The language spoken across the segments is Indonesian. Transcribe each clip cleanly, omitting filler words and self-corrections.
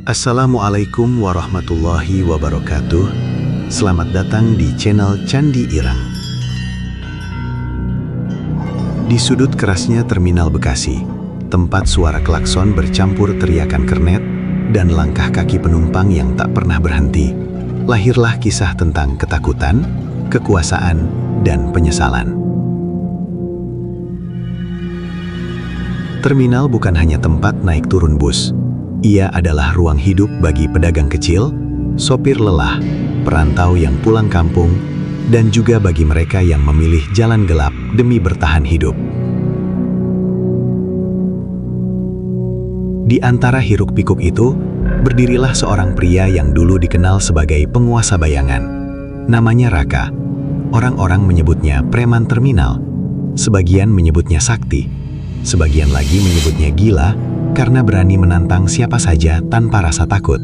Assalamualaikum warahmatullahi wabarakatuh. Selamat datang di channel Candi Ireng. Di sudut kerasnya Terminal Bekasi, tempat suara klakson bercampur teriakan kernet dan langkah kaki penumpang yang tak pernah berhenti, lahirlah kisah tentang ketakutan, kekuasaan, dan penyesalan. Terminal bukan hanya tempat naik turun bus. Ia adalah ruang hidup bagi pedagang kecil, sopir lelah, perantau yang pulang kampung, dan juga bagi mereka yang memilih jalan gelap demi bertahan hidup. Di antara hiruk-pikuk itu, berdirilah seorang pria yang dulu dikenal sebagai penguasa bayangan. Namanya Raka. Orang-orang menyebutnya preman terminal. Sebagian menyebutnya sakti. Sebagian lagi menyebutnya gila karena berani menantang siapa saja tanpa rasa takut.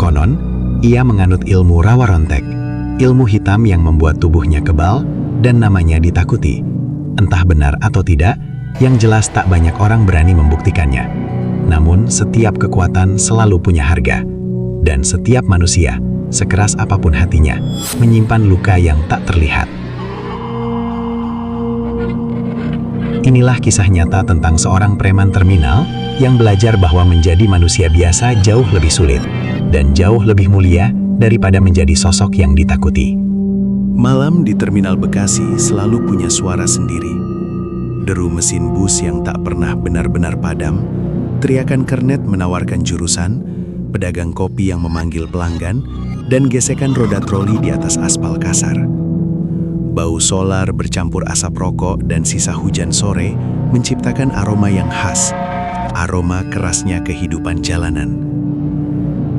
Konon, ia menganut ilmu rawa rontek, ilmu hitam yang membuat tubuhnya kebal dan namanya ditakuti. Entah benar atau tidak, yang jelas tak banyak orang berani membuktikannya. Namun, setiap kekuatan selalu punya harga. Dan setiap manusia, sekeras apapun hatinya, menyimpan luka yang tak terlihat. Inilah kisah nyata tentang seorang preman terminal yang belajar bahwa menjadi manusia biasa jauh lebih sulit dan jauh lebih mulia daripada menjadi sosok yang ditakuti. Malam di Terminal Bekasi selalu punya suara sendiri. Deru mesin bus yang tak pernah benar-benar padam, teriakan kernet menawarkan jurusan, pedagang kopi yang memanggil pelanggan, dan gesekan roda troli di atas aspal kasar. Bau solar bercampur asap rokok dan sisa hujan sore menciptakan aroma yang khas, aroma kerasnya kehidupan jalanan.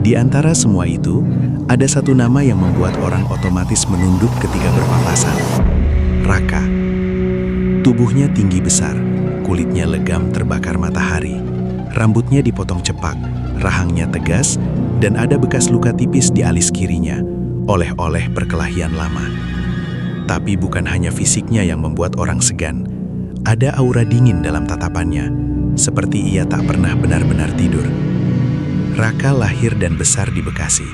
Di antara semua itu, ada satu nama yang membuat orang otomatis menunduk ketika berpapasan. Raka. Tubuhnya tinggi besar, kulitnya legam terbakar matahari, rambutnya dipotong cepak, rahangnya tegas, dan ada bekas luka tipis di alis kirinya, oleh-oleh perkelahian lama. Tapi bukan hanya fisiknya yang membuat orang segan. Ada aura dingin dalam tatapannya, seperti ia tak pernah benar-benar tidur. Raka lahir dan besar di Bekasi.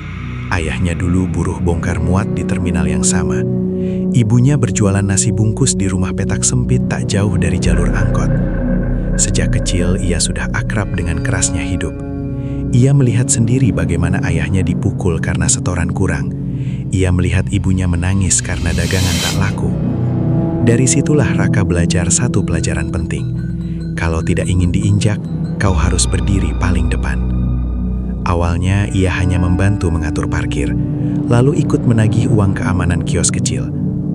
Ayahnya dulu buruh bongkar muat di terminal yang sama. Ibunya berjualan nasi bungkus di rumah petak sempit tak jauh dari jalur angkot. Sejak kecil ia sudah akrab dengan kerasnya hidup. Ia melihat sendiri bagaimana ayahnya dipukul karena setoran kurang. Ia melihat ibunya menangis karena dagangan tak laku. Dari situlah Raka belajar satu pelajaran penting. Kalau tidak ingin diinjak, kau harus berdiri paling depan. Awalnya ia hanya membantu mengatur parkir, lalu ikut menagih uang keamanan kios kecil.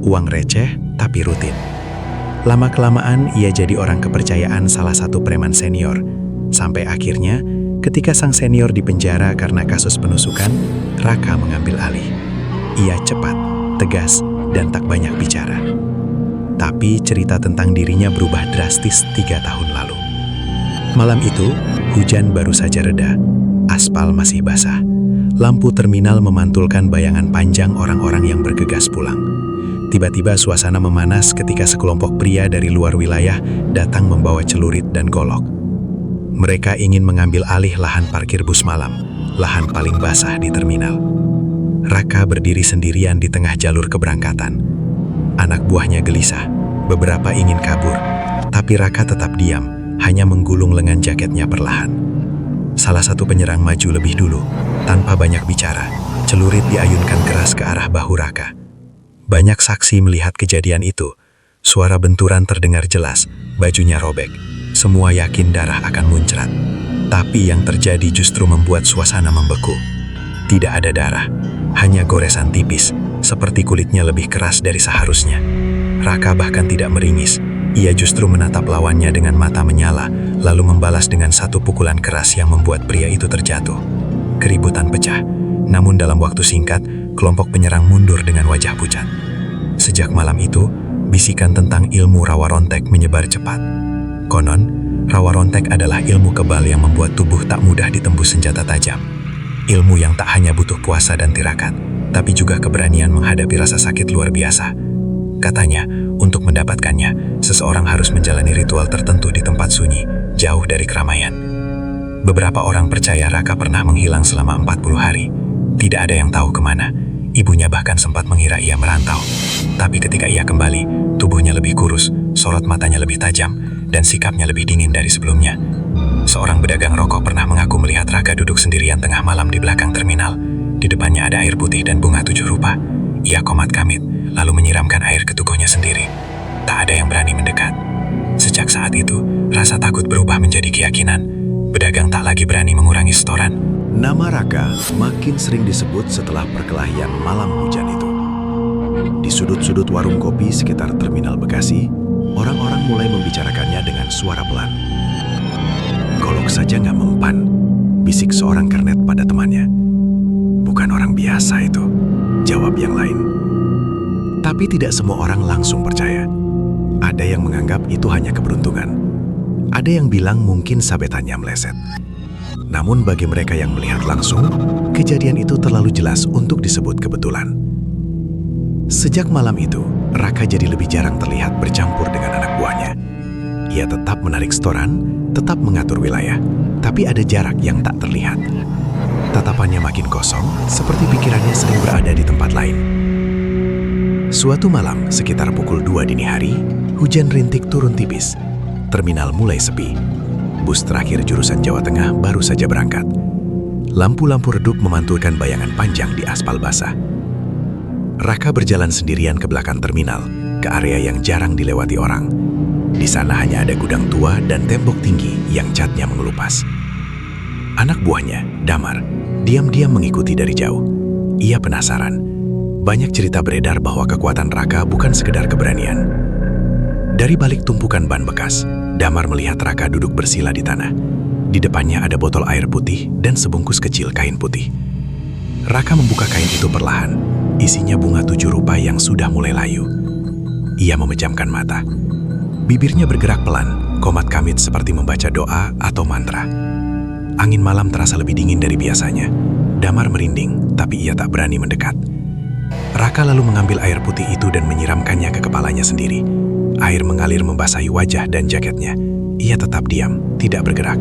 Uang receh tapi rutin. Lama-kelamaan ia jadi orang kepercayaan salah satu preman senior. Sampai akhirnya, ketika sang senior dipenjara karena kasus penusukan, Raka mengambil alih. Ia cepat, tegas, dan tak banyak bicara. Tapi cerita tentang dirinya berubah drastis 3 tahun lalu. Malam itu, hujan baru saja reda. Aspal masih basah. Lampu terminal memantulkan bayangan panjang orang-orang yang bergegas pulang. Tiba-tiba suasana memanas ketika sekelompok pria dari luar wilayah datang membawa celurit dan golok. Mereka ingin mengambil alih lahan parkir bus malam, lahan paling basah di terminal. Raka berdiri sendirian di tengah jalur keberangkatan. Anak buahnya gelisah, beberapa ingin kabur, tapi Raka tetap diam, hanya menggulung lengan jaketnya perlahan. Salah satu penyerang maju lebih dulu, tanpa banyak bicara, celurit diayunkan keras ke arah bahu Raka. Banyak saksi melihat kejadian itu. Suara benturan terdengar jelas, bajunya robek. Semua yakin darah akan muncrat. Tapi yang terjadi justru membuat suasana membeku. Tidak ada darah, hanya goresan tipis, seperti kulitnya lebih keras dari seharusnya. Raka bahkan tidak meringis. Ia justru menatap lawannya dengan mata menyala, lalu membalas dengan satu pukulan keras yang membuat pria itu terjatuh. Keributan pecah, namun dalam waktu singkat, kelompok penyerang mundur dengan wajah pucat. Sejak malam itu, bisikan tentang ilmu rawa rontek menyebar cepat. Konon, rawa rontek adalah ilmu kebal yang membuat tubuh tak mudah ditembus senjata tajam. Ilmu yang tak hanya butuh puasa dan tirakat, tapi juga keberanian menghadapi rasa sakit luar biasa. Katanya, untuk mendapatkannya, seseorang harus menjalani ritual tertentu di tempat sunyi, jauh dari keramaian. Beberapa orang percaya Raka pernah menghilang selama 40 hari. Tidak ada yang tahu kemana. Ibunya bahkan sempat mengira ia merantau. Tapi ketika ia kembali, tubuhnya lebih kurus, sorot matanya lebih tajam, dan sikapnya lebih dingin dari sebelumnya. Seorang pedagang rokok pernah mengaku melihat Raka duduk sendirian tengah malam di belakang terminal. Di depannya ada air putih dan bunga 7 rupa. Ia komat kamit, lalu menyiramkan air ke tubuhnya sendiri. Tak ada yang berani mendekat. Sejak saat itu, rasa takut berubah menjadi keyakinan. Pedagang tak lagi berani mengurangi setoran. Nama Raka makin sering disebut setelah perkelahian malam hujan itu. Di sudut-sudut warung kopi sekitar Terminal Bekasi, orang-orang mulai membicarakannya dengan suara pelan. "Golok saja nggak mempan," bisik seorang kernet pada temannya. "Bukan orang biasa itu," jawab yang lain. Tapi tidak semua orang langsung percaya. Ada yang menganggap itu hanya keberuntungan. Ada yang bilang mungkin sabetannya meleset. Namun bagi mereka yang melihat langsung, kejadian itu terlalu jelas untuk disebut kebetulan. Sejak malam itu, Raka jadi lebih jarang terlihat bercampur dengan anak buahnya. Ia tetap menarik setoran, tetap mengatur wilayah, tapi ada jarak yang tak terlihat. Tatapannya makin kosong, seperti pikirannya sering berada di tempat lain. Suatu malam, sekitar pukul 2 dini hari, hujan rintik turun tipis. Terminal mulai sepi. Bus terakhir jurusan Jawa Tengah baru saja berangkat. Lampu-lampu redup memantulkan bayangan panjang di aspal basah. Raka berjalan sendirian ke belakang terminal, ke area yang jarang dilewati orang. Di sana hanya ada gudang tua dan tembok tinggi yang catnya mengelupas. Anak buahnya, Damar, diam-diam mengikuti dari jauh. Ia penasaran. Banyak cerita beredar bahwa kekuatan Raka bukan sekedar keberanian. Dari balik tumpukan ban bekas, Damar melihat Raka duduk bersila di tanah. Di depannya ada botol air putih dan sebungkus kecil kain putih. Raka membuka kain itu perlahan. Isinya bunga 7 rupa yang sudah mulai layu. Ia memejamkan mata. Bibirnya bergerak pelan, komat kamit seperti membaca doa atau mantra. Angin malam terasa lebih dingin dari biasanya. Damar merinding, tapi ia tak berani mendekat. Raka lalu mengambil air putih itu dan menyiramkannya ke kepalanya sendiri. Air mengalir membasahi wajah dan jaketnya. Ia tetap diam, tidak bergerak.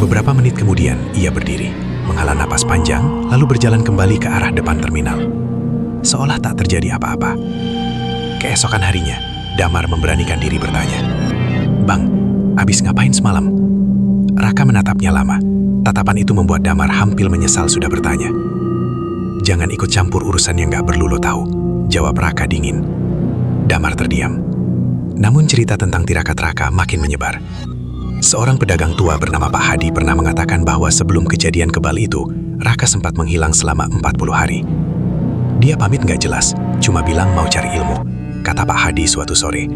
Beberapa menit kemudian, ia berdiri, menghela napas panjang, lalu berjalan kembali ke arah depan terminal. Seolah tak terjadi apa-apa. Keesokan harinya, Damar memberanikan diri bertanya, "Bang, abis ngapain semalam?" Raka menatapnya lama. Tatapan itu membuat Damar hampir menyesal sudah bertanya. "Jangan ikut campur urusan yang gak perlu lo tahu," jawab Raka dingin. Damar terdiam. Namun cerita tentang tirakat Raka makin menyebar. Seorang pedagang tua bernama Pak Hadi pernah mengatakan bahwa sebelum kejadian kebal itu, Raka sempat menghilang selama 40 hari. Dia pamit gak jelas, cuma bilang mau cari ilmu, kata Pak Hadi suatu sore.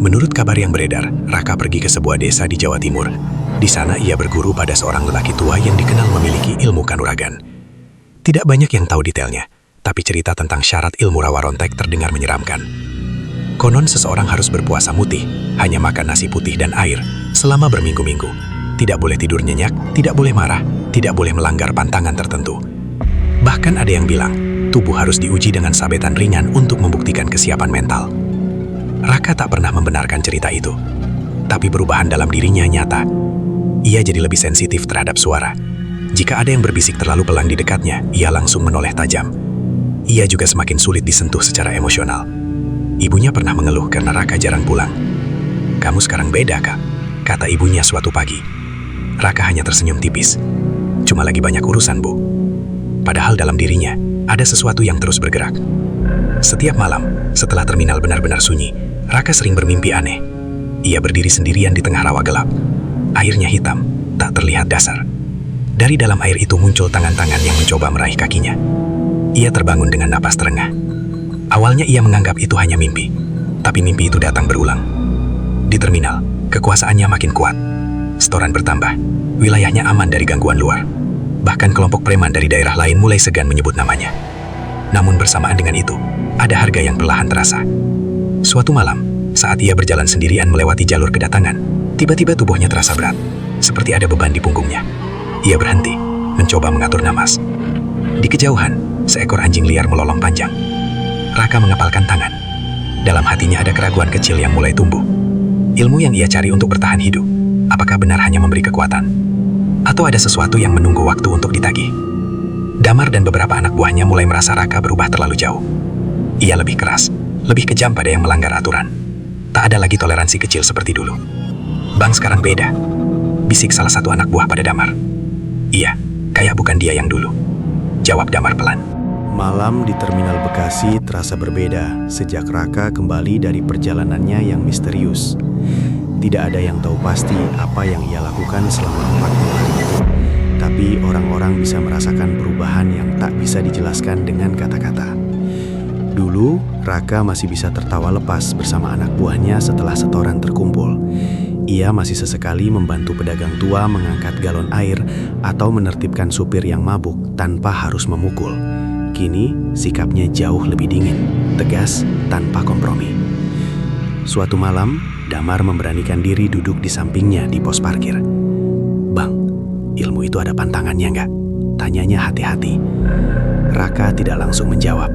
Menurut kabar yang beredar, Raka pergi ke sebuah desa di Jawa Timur. Di sana ia berguru pada seorang lelaki tua yang dikenal memiliki ilmu kanuragan. Tidak banyak yang tahu detailnya, tapi cerita tentang syarat ilmu rawa rontek terdengar menyeramkan. Konon seseorang harus berpuasa mutih, hanya makan nasi putih dan air, selama berminggu-minggu. Tidak boleh tidur nyenyak, tidak boleh marah, tidak boleh melanggar pantangan tertentu. Bahkan ada yang bilang, tubuh harus diuji dengan sabetan ringan untuk membuktikan kesiapan mental. Raka tak pernah membenarkan cerita itu. Tapi perubahan dalam dirinya nyata. Ia jadi lebih sensitif terhadap suara. Jika ada yang berbisik terlalu pelan di dekatnya, ia langsung menoleh tajam. Ia juga semakin sulit disentuh secara emosional. Ibunya pernah mengeluh karena Raka jarang pulang. "Kamu sekarang beda, Kak," kata ibunya suatu pagi. Raka hanya tersenyum tipis. "Cuma lagi banyak urusan, Bu." Padahal dalam dirinya, ada sesuatu yang terus bergerak. Setiap malam, setelah terminal benar-benar sunyi, Raka sering bermimpi aneh. Ia berdiri sendirian di tengah rawa gelap. Airnya hitam, tak terlihat dasar. Dari dalam air itu muncul tangan-tangan yang mencoba meraih kakinya. Ia terbangun dengan napas terengah. Awalnya ia menganggap itu hanya mimpi, tapi mimpi itu datang berulang. Di terminal, kekuasaannya makin kuat. Setoran bertambah, wilayahnya aman dari gangguan luar. Bahkan kelompok preman dari daerah lain mulai segan menyebut namanya. Namun bersamaan dengan itu, ada harga yang perlahan terasa. Suatu malam, saat ia berjalan sendirian melewati jalur kedatangan, tiba-tiba tubuhnya terasa berat, seperti ada beban di punggungnya. Ia berhenti, mencoba mengatur napas. Di kejauhan, seekor anjing liar melolong panjang. Raka mengepalkan tangan. Dalam hatinya ada keraguan kecil yang mulai tumbuh. Ilmu yang ia cari untuk bertahan hidup, apakah benar hanya memberi kekuatan? Atau ada sesuatu yang menunggu waktu untuk ditagih? Damar dan beberapa anak buahnya mulai merasa Raka berubah terlalu jauh. Ia lebih keras, lebih kejam pada yang melanggar aturan. Tak ada lagi toleransi kecil seperti dulu. Bang, sekarang beda, bisik salah satu anak buah pada Damar. Iya, kayak bukan dia yang dulu, jawab Damar pelan. Malam di Terminal Bekasi terasa berbeda sejak Raka kembali dari perjalanannya yang misterius. Tidak ada yang tahu pasti apa yang ia lakukan selama 40 hari itu. Tapi orang-orang bisa merasakan perubahan yang tak bisa dijelaskan dengan kata-kata. Dulu, Raka masih bisa tertawa lepas bersama anak buahnya setelah setoran terkumpul. Ia masih sesekali membantu pedagang tua mengangkat galon air atau menertibkan supir yang mabuk tanpa harus memukul. Kini, sikapnya jauh lebih dingin, tegas, tanpa kompromi. Suatu malam, Damar memberanikan diri duduk di sampingnya di pos parkir. "Bang, ilmu itu ada pantangannya nggak?" tanyanya hati-hati. Raka tidak langsung menjawab.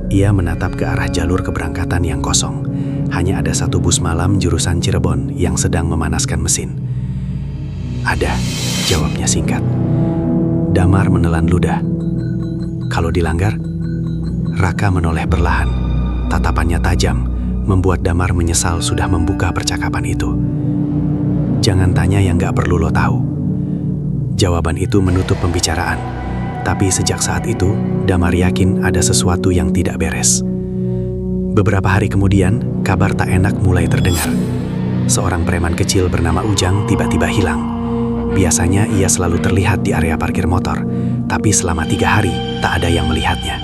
Ia menatap ke arah jalur keberangkatan yang kosong. Hanya ada satu bus malam jurusan Cirebon yang sedang memanaskan mesin. "Ada," jawabnya singkat. Damar menelan ludah. "Kalau dilanggar?" Raka menoleh perlahan. Tatapannya tajam, membuat Damar menyesal sudah membuka percakapan itu. "Jangan tanya yang gak perlu lo tahu." Jawaban itu menutup pembicaraan. Tapi sejak saat itu, Damar yakin ada sesuatu yang tidak beres. Beberapa hari kemudian, kabar tak enak mulai terdengar. Seorang preman kecil bernama Ujang tiba-tiba hilang. Biasanya ia selalu terlihat di area parkir motor, tapi selama 3 hari tak ada yang melihatnya.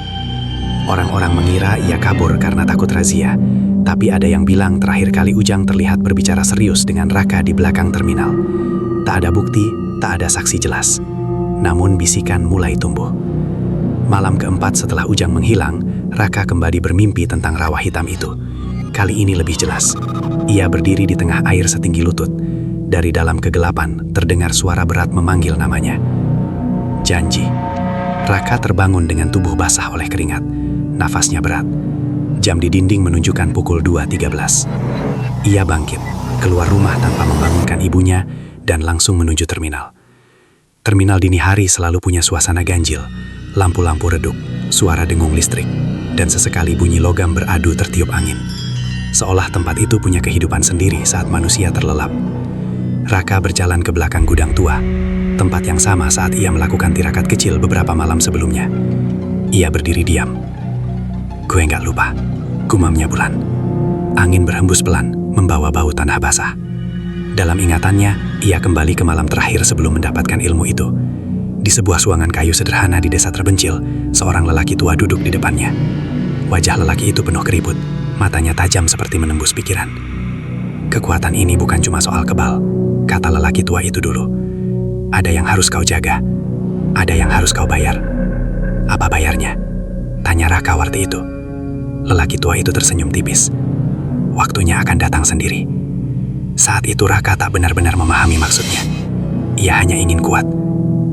Orang-orang mengira ia kabur karena takut razia, tapi ada yang bilang terakhir kali Ujang terlihat berbicara serius dengan Raka di belakang terminal. Tak ada bukti, tak ada saksi jelas. Namun bisikan mulai tumbuh. Malam keempat setelah Ujang menghilang, Raka kembali bermimpi tentang rawa hitam itu. Kali ini lebih jelas. Ia berdiri di tengah air setinggi lutut. Dari dalam kegelapan, terdengar suara berat memanggil namanya. "Janji." Raka terbangun dengan tubuh basah oleh keringat. Nafasnya berat. Jam di dinding menunjukkan pukul 2.13. Ia bangkit, keluar rumah tanpa membangunkan ibunya, dan langsung menuju terminal. Terminal dini hari selalu punya suasana ganjil. Lampu-lampu redup, suara dengung listrik, dan sesekali bunyi logam beradu tertiup angin. Seolah tempat itu punya kehidupan sendiri saat manusia terlelap. Raka berjalan ke belakang gudang tua, tempat yang sama saat ia melakukan tirakat kecil beberapa malam sebelumnya. Ia berdiri diam. "Gue nggak lupa," gumamnya Bulan. Angin berhembus pelan, membawa bau tanah basah. Dalam ingatannya, ia kembali ke malam terakhir sebelum mendapatkan ilmu itu. Di sebuah ruangan kayu sederhana di desa terpencil, seorang lelaki tua duduk di depannya. Wajah lelaki itu penuh keriput, matanya tajam seperti menembus pikiran. "Kekuatan ini bukan cuma soal kebal," kata lelaki tua itu dulu. "Ada yang harus kau jaga, ada yang harus kau bayar." "Apa bayarnya?" tanya Raka waktu itu. Lelaki tua itu tersenyum tipis. "Waktunya akan datang sendiri." Saat itu Raka tak benar-benar memahami maksudnya. Ia hanya ingin kuat,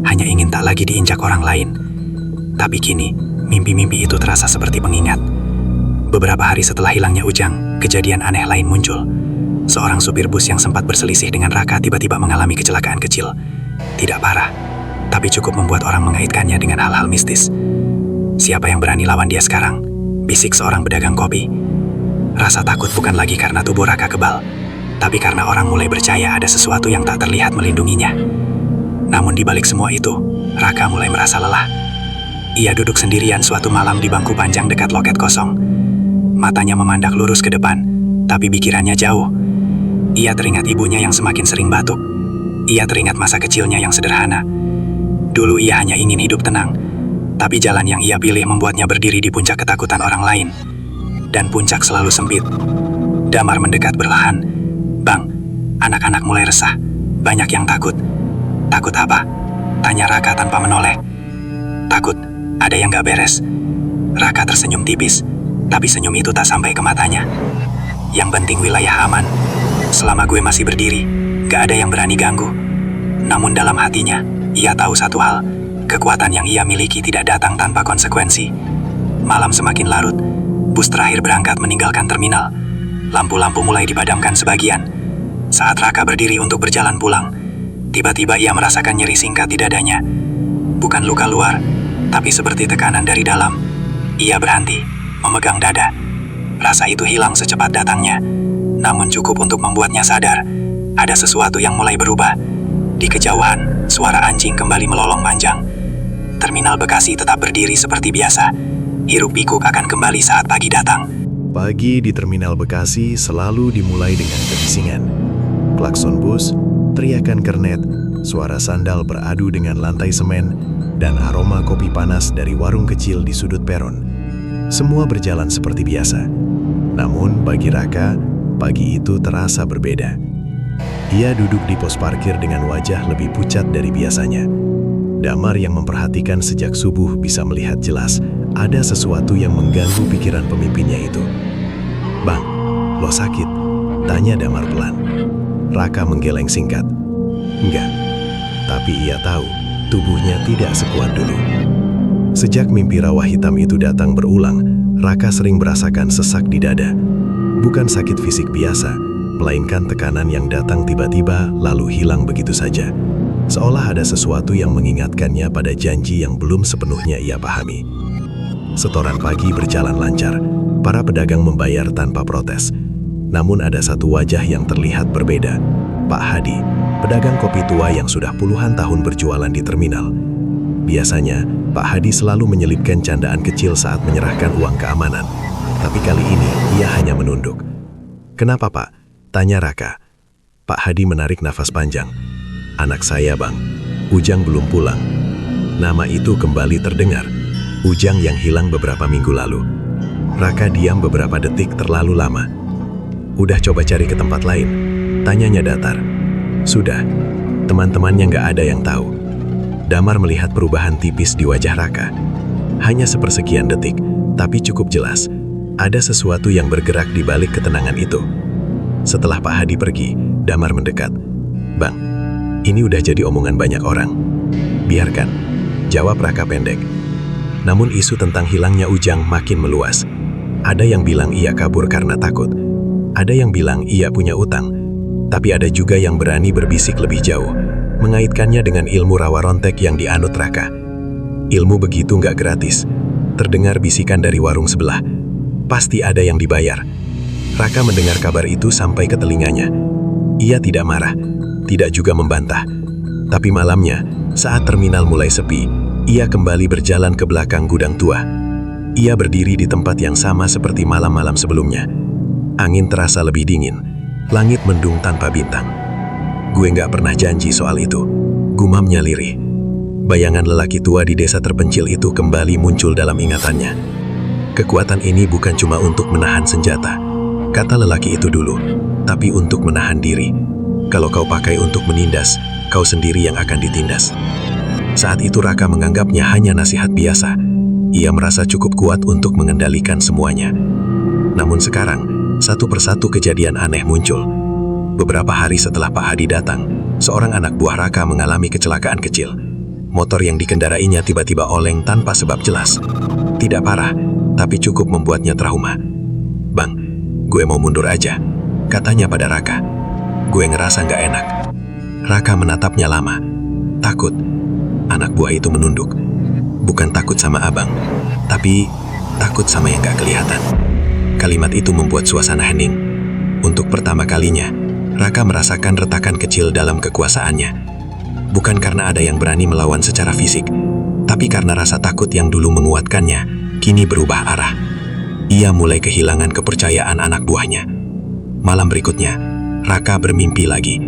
hanya ingin tak lagi diinjak orang lain. Tapi kini, mimpi-mimpi itu terasa seperti pengingat. Beberapa hari setelah hilangnya Ujang, kejadian aneh lain muncul. Seorang supir bus yang sempat berselisih dengan Raka tiba-tiba mengalami kecelakaan kecil. Tidak parah, tapi cukup membuat orang mengaitkannya dengan hal-hal mistis. "Siapa yang berani lawan dia sekarang?" bisik seorang pedagang kopi. Rasa takut bukan lagi karena tubuh Raka kebal, tapi karena orang mulai percaya ada sesuatu yang tak terlihat melindunginya. Namun di balik semua itu, Raka mulai merasa lelah. Ia duduk sendirian suatu malam di bangku panjang dekat loket kosong. Matanya memandak lurus ke depan, tapi pikirannya jauh. Ia teringat ibunya yang semakin sering batuk. Ia teringat masa kecilnya yang sederhana. Dulu ia hanya ingin hidup tenang, tapi jalan yang ia pilih membuatnya berdiri di puncak ketakutan orang lain. Dan puncak selalu sempit. Damar mendekat perlahan. "Bang," anak-anak mulai resah. Banyak yang takut. "Takut apa?" tanya Raka tanpa menoleh. "Takut, ada yang gak beres." Raka tersenyum tipis, tapi senyum itu tak sampai ke matanya. "Yang penting wilayah aman. Selama gue masih berdiri, gak ada yang berani ganggu." Namun dalam hatinya, ia tahu satu hal. Kekuatan yang ia miliki tidak datang tanpa konsekuensi. Malam semakin larut. Bus terakhir berangkat meninggalkan terminal. Lampu-lampu mulai dipadamkan sebagian. Saat Raka berdiri untuk berjalan pulang, Tiba-tiba ia merasakan nyeri singkat di dadanya. Bukan luka luar, tapi seperti tekanan dari dalam. Ia berhenti, memegang dada. Rasa itu hilang secepat datangnya, namun cukup untuk membuatnya sadar ada sesuatu yang mulai berubah. Di kejauhan, suara anjing kembali melolong panjang. Terminal Bekasi tetap berdiri seperti biasa. Hiruk-pikuk akan kembali saat pagi datang. Pagi di Terminal Bekasi selalu dimulai dengan kebisingan. Klakson bus, teriakan kernet, suara sandal beradu dengan lantai semen, dan aroma kopi panas dari warung kecil di sudut peron. Semua berjalan seperti biasa. Namun bagi Raka, pagi itu terasa berbeda. Ia duduk di pos parkir dengan wajah lebih pucat dari biasanya. Damar yang memperhatikan sejak subuh bisa melihat jelas ada sesuatu yang mengganggu pikiran pemimpinnya itu. "Bang, lo sakit?" tanya Damar pelan. Raka menggeleng singkat. "Enggak." Tapi ia tahu tubuhnya tidak sekuat dulu. Sejak mimpi rawa hitam itu datang berulang, Raka sering merasakan sesak di dada. Bukan sakit fisik biasa, melainkan tekanan yang datang tiba-tiba lalu hilang begitu saja. Seolah ada sesuatu yang mengingatkannya pada janji yang belum sepenuhnya ia pahami. Setoran pagi berjalan lancar, para pedagang membayar tanpa protes. Namun ada satu wajah yang terlihat berbeda, Pak Hadi, pedagang kopi tua yang sudah puluhan tahun berjualan di terminal. Biasanya, Pak Hadi selalu menyelipkan candaan kecil saat menyerahkan uang keamanan. Tapi kali ini, ia hanya menunduk. "Kenapa, Pak?" tanya Raka. Pak Hadi menarik nafas panjang. "Anak saya, Bang. Ujang belum pulang." Nama itu kembali terdengar. Ujang yang hilang beberapa minggu lalu. Raka diam beberapa detik terlalu lama. "Udah coba cari ke tempat lain?" tanyanya datar. "Sudah. Teman-temannya nggak ada yang tahu." Damar melihat perubahan tipis di wajah Raka. Hanya sepersekian detik, tapi cukup jelas. Ada sesuatu yang bergerak di balik ketenangan itu. Setelah Pak Hadi pergi, Damar mendekat. "Bang, ini udah jadi omongan banyak orang." "Biarkan," jawab Raka pendek. Namun isu tentang hilangnya Ujang makin meluas. Ada yang bilang ia kabur karena takut. Ada yang bilang ia punya utang. Tapi ada juga yang berani berbisik lebih jauh, mengaitkannya dengan ilmu rawa rontek yang dianut Raka. Ilmu begitu nggak gratis. Terdengar bisikan dari warung sebelah. Pasti ada yang dibayar. Raka mendengar kabar itu sampai ke telinganya. Ia tidak marah, tidak juga membantah. Tapi malamnya, saat terminal mulai sepi, ia kembali berjalan ke belakang gudang tua. Ia berdiri di tempat yang sama seperti malam-malam sebelumnya. Angin terasa lebih dingin, langit mendung tanpa bintang. "Gue nggak pernah janji soal itu," gumamnya lirih. Bayangan lelaki tua di desa terpencil itu kembali muncul dalam ingatannya. "Kekuatan ini bukan cuma untuk menahan senjata," kata lelaki itu dulu, "tapi untuk menahan diri. Kalau kau pakai untuk menindas, kau sendiri yang akan ditindas." Saat itu Raka menganggapnya hanya nasihat biasa. Ia merasa cukup kuat untuk mengendalikan semuanya. Namun sekarang, satu persatu kejadian aneh muncul. Beberapa hari setelah Pak Hadi datang, seorang anak buah Raka mengalami kecelakaan kecil. Motor yang dikendarainya tiba-tiba oleng tanpa sebab jelas. Tidak parah, tapi cukup membuatnya trauma. "Bang, gue mau mundur aja," katanya pada Raka. "Gue ngerasa nggak enak." Raka menatapnya lama. Takut. Anak buah itu menunduk. Bukan takut sama abang, tapi takut sama yang nggak kelihatan. Kalimat itu membuat suasana hening. Untuk pertama kalinya, Raka merasakan retakan kecil dalam kekuasaannya. Bukan karena ada yang berani melawan secara fisik, tapi karena rasa takut yang dulu menguatkannya, kini berubah arah. Ia mulai kehilangan kepercayaan anak buahnya. Malam berikutnya, Raka bermimpi lagi.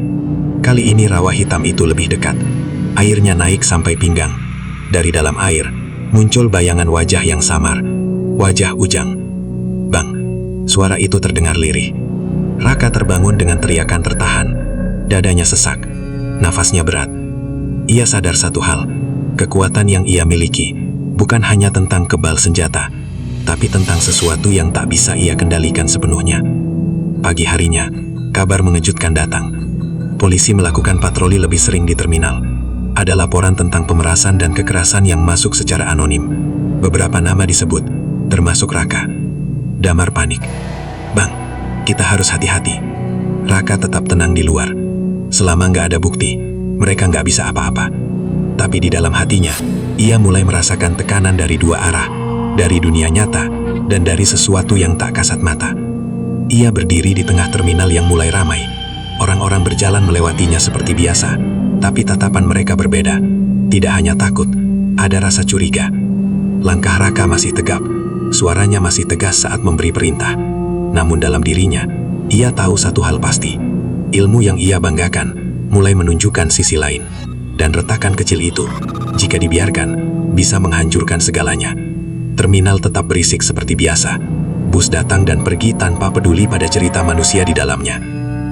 Kali ini rawa hitam itu lebih dekat. Airnya naik sampai pinggang. Dari dalam air, muncul bayangan wajah yang samar. Wajah Ujang. "Bang," suara itu terdengar lirih. Raka terbangun dengan teriakan tertahan. Dadanya sesak, nafasnya berat. Ia sadar satu hal, kekuatan yang ia miliki bukan hanya tentang kebal senjata, tapi tentang sesuatu yang tak bisa ia kendalikan sepenuhnya. Pagi harinya, kabar mengejutkan datang. Polisi melakukan patroli lebih sering di terminal. Ada laporan tentang pemerasan dan kekerasan yang masuk secara anonim. Beberapa nama disebut, termasuk Raka. Damar panik. "Bang, kita harus hati-hati." Raka tetap tenang di luar. Selama nggak ada bukti, mereka nggak bisa apa-apa. Tapi di dalam hatinya, ia mulai merasakan tekanan dari dua arah, dari dunia nyata dan dari sesuatu yang tak kasat mata. Ia berdiri di tengah terminal yang mulai ramai. Orang-orang berjalan melewatinya seperti biasa, tapi tatapan mereka berbeda. Tidak hanya takut, ada rasa curiga. Langkah Raka masih tegap, suaranya masih tegas saat memberi perintah. Namun dalam dirinya, ia tahu satu hal pasti. Ilmu yang ia banggakan mulai menunjukkan sisi lain. Dan retakan kecil itu, jika dibiarkan, bisa menghancurkan segalanya. Terminal tetap berisik seperti biasa. Bus datang dan pergi tanpa peduli pada cerita manusia di dalamnya.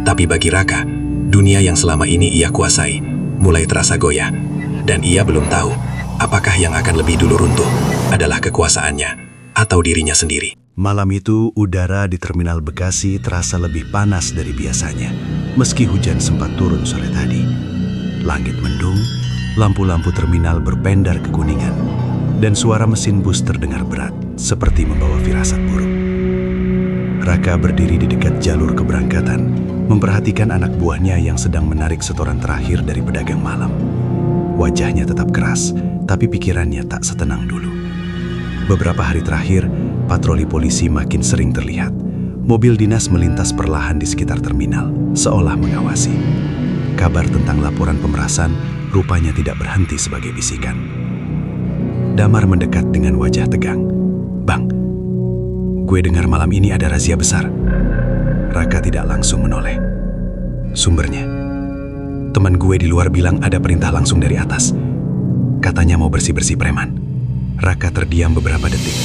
Tapi bagi Raka, dunia yang selama ini ia kuasai mulai terasa goyah. Dan ia belum tahu apakah yang akan lebih dulu runtuh adalah kekuasaannya atau dirinya sendiri. Malam itu, udara di Terminal Bekasi terasa lebih panas dari biasanya. Meski hujan sempat turun sore tadi. Langit mendung, lampu-lampu terminal berpendar kekuningan, dan suara mesin bus terdengar berat, seperti membawa firasat buruk. Raka berdiri di dekat jalur keberangkatan, memperhatikan anak buahnya yang sedang menarik setoran terakhir dari pedagang malam. Wajahnya tetap keras, tapi pikirannya tak setenang dulu. Beberapa hari terakhir, patroli polisi makin sering terlihat. Mobil dinas melintas perlahan di sekitar terminal, seolah mengawasi. Kabar tentang laporan pemerasan rupanya tidak berhenti sebagai bisikan. Damar mendekat dengan wajah tegang. "Bang, gue dengar malam ini ada razia besar." Raka tidak langsung menoleh. "Sumbernya, teman gue di luar bilang ada perintah langsung dari atas. Katanya mau bersih-bersih preman." Raka terdiam beberapa detik.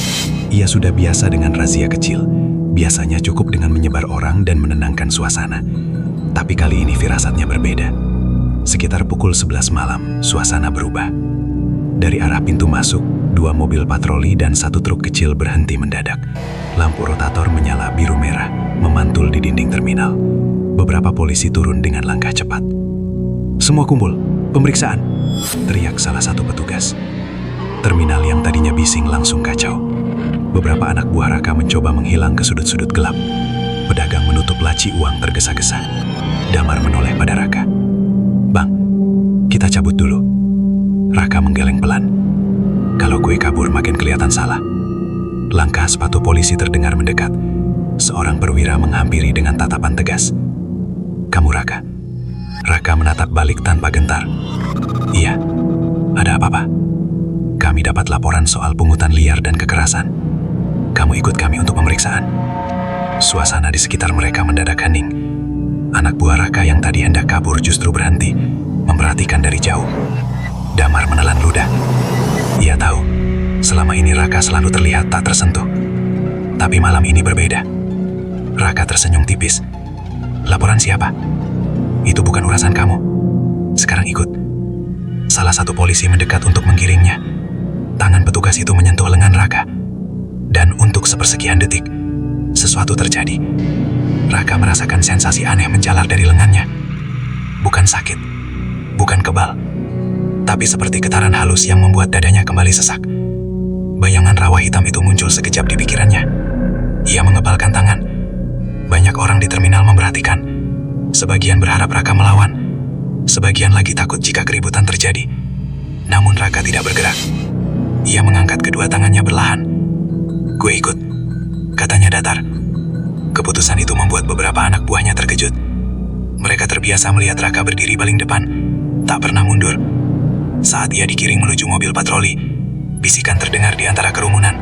Ia sudah biasa dengan razia kecil. Biasanya cukup dengan menyebar orang dan menenangkan suasana. Tapi kali ini firasatnya berbeda. Sekitar pukul 11 malam, suasana berubah. Dari arah pintu masuk, 2 mobil patroli dan 1 truk kecil berhenti mendadak. Lampu rotator menyala biru merah, memantul di dinding terminal. Beberapa polisi turun dengan langkah cepat. "Semua kumpul, pemeriksaan!" teriak salah satu petugas. Terminal yang tadinya bising langsung kacau. Beberapa anak buah Raka mencoba menghilang ke sudut-sudut gelap. Pedagang menutup laci uang tergesa-gesa. Damar menoleh pada Raka. "Bang, kita cabut dulu." Raka menggeleng pelan. "Kalau gue kabur makin kelihatan salah." Langkah sepatu polisi terdengar mendekat. Seorang perwira menghampiri dengan tatapan tegas. "Kamu Raka?" Raka menatap balik tanpa gentar. "Iya, ada apa-apa?" "Kami dapat laporan soal pungutan liar dan kekerasan. Kamu ikut kami untuk pemeriksaan." Suasana di sekitar mereka mendadak hening. Anak buah Raka yang tadi hendak kabur justru berhenti, memperhatikan dari jauh. Damar menelan ludah. Ia tahu, selama ini Raka selalu terlihat tak tersentuh. Tapi malam ini berbeda. Raka tersenyum tipis. "Laporan siapa? Itu bukan urusan kamu. Sekarang ikut." Salah satu polisi mendekat untuk menggiringnya. Tangan petugas itu menyentuh lengan Raka. Dan untuk sepersekian detik, sesuatu terjadi. Raka merasakan sensasi aneh menjalar dari lengannya. Bukan sakit, bukan kebal, tapi seperti getaran halus yang membuat dadanya kembali sesak. Bayangan rawa hitam itu muncul sekejap di pikirannya. Ia mengebalkan tangan. Banyak orang di terminal memperhatikan. Sebagian berharap Raka melawan. Sebagian lagi takut jika keributan terjadi. Namun Raka tidak bergerak. Ia mengangkat kedua tangannya perlahan. "Gue ikut," katanya datar. Keputusan itu membuat beberapa anak buahnya terkejut. Mereka terbiasa melihat Raka berdiri paling depan, tak pernah mundur. Saat ia digiring menuju mobil patroli, bisikan terdengar di antara kerumunan.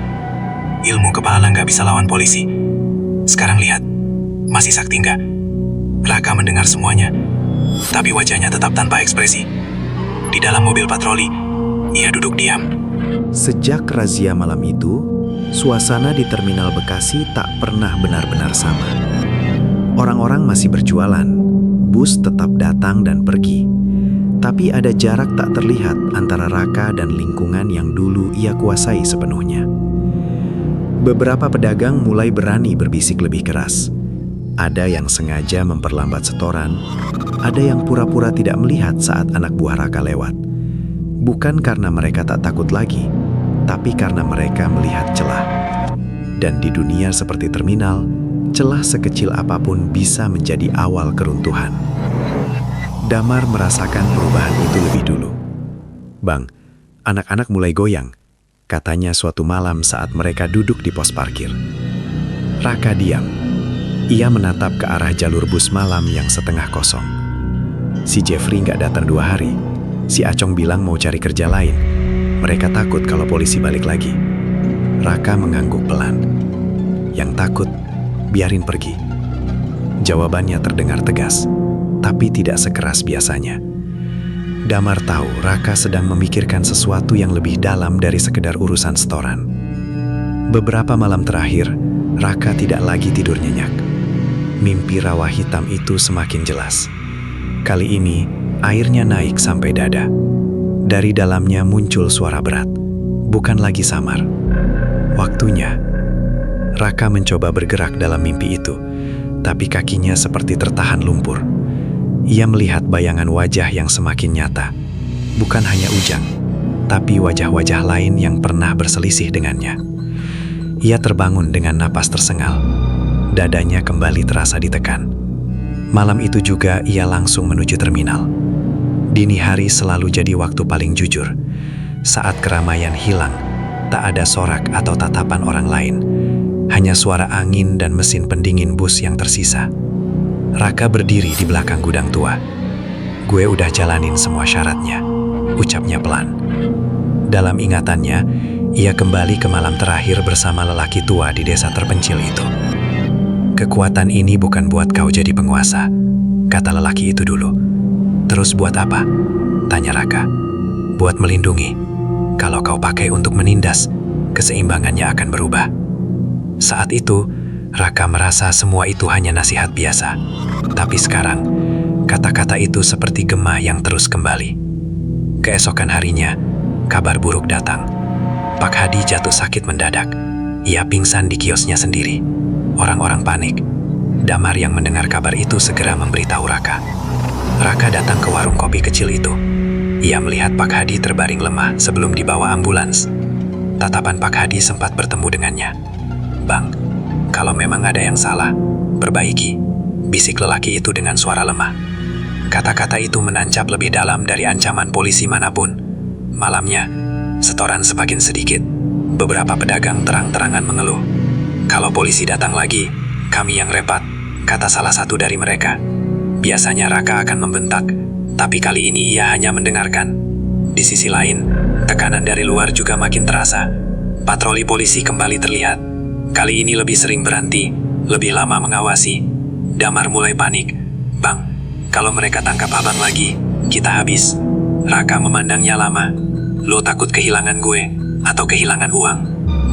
"Ilmu kepala nggak bisa lawan polisi. Sekarang lihat, masih sakti nggak?" Raka mendengar semuanya, tapi wajahnya tetap tanpa ekspresi. Di dalam mobil patroli, ia duduk diam. Sejak razia malam itu, suasana di Terminal Bekasi tak pernah benar-benar sama. Orang-orang masih berjualan, bus tetap datang dan pergi. Tapi ada jarak tak terlihat antara Raka dan lingkungan yang dulu ia kuasai sepenuhnya. Beberapa pedagang mulai berani berbisik lebih keras. Ada yang sengaja memperlambat setoran, ada yang pura-pura tidak melihat saat anak buah Raka lewat. Bukan karena mereka tak takut lagi, tapi karena mereka melihat celah. Dan di dunia seperti terminal, celah sekecil apapun bisa menjadi awal keruntuhan. Damar merasakan perubahan itu lebih dulu. "Bang, anak-anak mulai goyang," katanya suatu malam saat mereka duduk di pos parkir. Raka diam. Ia menatap ke arah jalur bus malam yang setengah kosong. Si Jeffrey nggak datang 2 hari. Si Acong bilang mau cari kerja lain. Mereka takut kalau polisi balik lagi. Raka mengangguk pelan. "Yang takut, biarin pergi." Jawabannya terdengar tegas, tapi tidak sekeras biasanya. Damar tahu Raka sedang memikirkan sesuatu yang lebih dalam dari sekedar urusan setoran. Beberapa malam terakhir, Raka tidak lagi tidur nyenyak. Mimpi rawa hitam itu semakin jelas. Kali ini, airnya naik sampai dada. Dari dalamnya muncul suara berat, bukan lagi samar. Waktunya. Raka mencoba bergerak dalam mimpi itu, tapi kakinya seperti tertahan lumpur. Ia melihat bayangan wajah yang semakin nyata. Bukan hanya Ujang, tapi wajah-wajah lain yang pernah berselisih dengannya. Ia terbangun dengan napas tersengal. Dadanya kembali terasa ditekan. Malam itu juga ia langsung menuju terminal. Dini hari selalu jadi waktu paling jujur. Saat keramaian hilang, tak ada sorak atau tatapan orang lain. Hanya suara angin dan mesin pendingin bus yang tersisa. Raka berdiri di belakang gudang tua. "Gue udah jalanin semua syaratnya," ucapnya pelan. Dalam ingatannya, ia kembali ke malam terakhir bersama lelaki tua di desa terpencil itu. "Kekuatan ini bukan buat kau jadi penguasa," kata lelaki itu dulu. "Terus buat apa?" tanya Raka. "Buat melindungi. Kalau kau pakai untuk menindas, keseimbangannya akan berubah." Saat itu, Raka merasa semua itu hanya nasihat biasa. Tapi sekarang, kata-kata itu seperti gema yang terus kembali. Keesokan harinya, kabar buruk datang. Pak Hadi jatuh sakit mendadak. Ia pingsan di kiosnya sendiri. Orang-orang panik. Damar yang mendengar kabar itu segera memberitahu Raka. Raka datang ke warung kopi kecil itu. Ia melihat Pak Hadi terbaring lemah sebelum dibawa ambulans. Tatapan Pak Hadi sempat bertemu dengannya. "Bang, kalau memang ada yang salah, perbaiki," bisik lelaki itu dengan suara lemah. Kata-kata itu menancap lebih dalam dari ancaman polisi manapun. Malamnya, setoran semakin sedikit. Beberapa pedagang terang-terangan mengeluh. "Kalau polisi datang lagi, kami yang repot," kata salah satu dari mereka. Biasanya Raka akan membentak, tapi kali ini ia hanya mendengarkan. Di sisi lain, tekanan dari luar juga makin terasa. Patroli polisi kembali terlihat. Kali ini lebih sering berhenti, lebih lama mengawasi. Damar mulai panik. "Bang, kalau mereka tangkap abang lagi, kita habis." Raka memandangnya lama. "Lo takut kehilangan gue, atau kehilangan uang?"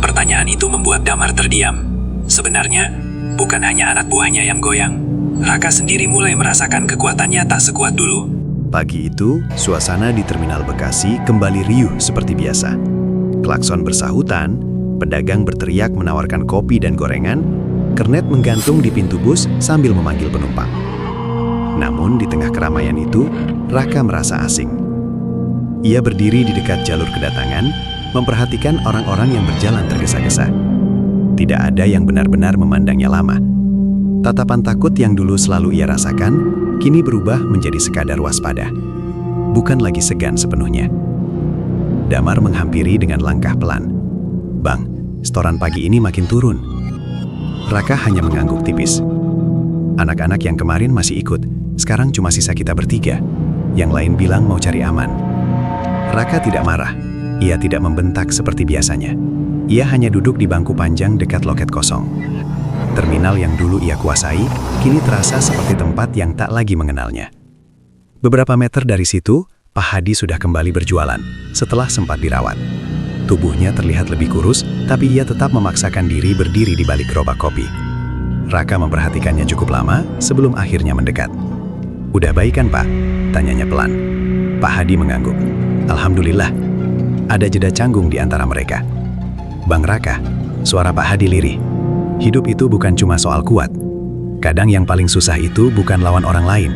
Pertanyaan itu membuat Damar terdiam. Sebenarnya, bukan hanya anak buahnya yang goyang. Raka sendiri mulai merasakan kekuatannya tak sekuat dulu. Pagi itu, suasana di Terminal Bekasi kembali riuh seperti biasa. Klakson bersahutan, pedagang berteriak menawarkan kopi dan gorengan, kernet menggantung di pintu bus sambil memanggil penumpang. Namun di tengah keramaian itu, Raka merasa asing. Ia berdiri di dekat jalur kedatangan, memperhatikan orang-orang yang berjalan tergesa-gesa. Tidak ada yang benar-benar memandangnya lama. Tatapan takut yang dulu selalu ia rasakan, kini berubah menjadi sekadar waspada. Bukan lagi segan sepenuhnya. Damar menghampiri dengan langkah pelan. "Bang, setoran pagi ini makin turun." Raka hanya mengangguk tipis. "Anak-anak yang kemarin masih ikut, sekarang cuma sisa kita bertiga. Yang lain bilang mau cari aman." Raka tidak marah. Ia tidak membentak seperti biasanya. Ia hanya duduk di bangku panjang dekat loket kosong. Terminal yang dulu ia kuasai, kini terasa seperti tempat yang tak lagi mengenalnya. Beberapa meter dari situ, Pak Hadi sudah kembali berjualan, setelah sempat dirawat. Tubuhnya terlihat lebih kurus, tapi ia tetap memaksakan diri berdiri di balik gerobak kopi. Raka memperhatikannya cukup lama sebelum akhirnya mendekat. "Udah baik kan, Pak?" tanyanya pelan. Pak Hadi mengangguk. "Alhamdulillah." Ada jeda canggung di antara mereka. "Bang Raka," suara Pak Hadi lirih. "Hidup itu bukan cuma soal kuat. Kadang yang paling susah itu bukan lawan orang lain,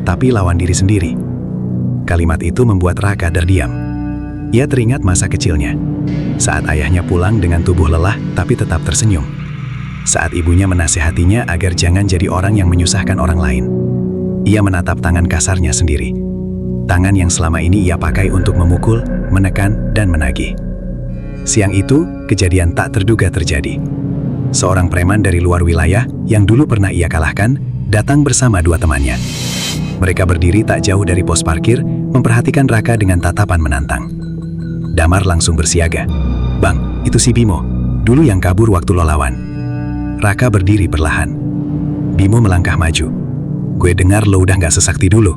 tapi lawan diri sendiri." Kalimat itu membuat Raka terdiam. Ia teringat masa kecilnya. Saat ayahnya pulang dengan tubuh lelah tapi tetap tersenyum. Saat ibunya menasihatinya agar jangan jadi orang yang menyusahkan orang lain. Ia menatap tangan kasarnya sendiri. Tangan yang selama ini ia pakai untuk memukul, menekan, dan menagih. Siang itu, kejadian tak terduga terjadi. Seorang preman dari luar wilayah yang dulu pernah ia kalahkan, datang bersama dua temannya. Mereka berdiri tak jauh dari pos parkir, memperhatikan Raka dengan tatapan menantang. Damar langsung bersiaga. "Bang, itu si Bimo, dulu yang kabur waktu lo lawan." Raka berdiri perlahan. Bimo melangkah maju. "Gue dengar lo udah gak sesakti dulu."